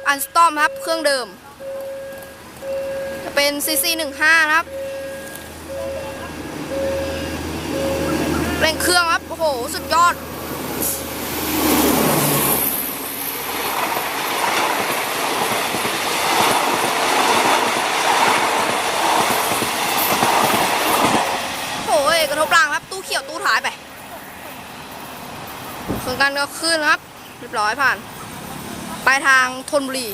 อันสตอมครับเครื่องเดิมจะเป็น CC15 นะครับเร่งเครื่องครับโอ้โหสุดยอดโอ้ยกระทบรางครับตู้เขียวตู้ท้ายไปเครื่องกันก็ขึ้นนะครับเรียบร้อยผ่านไปทางธนบุรี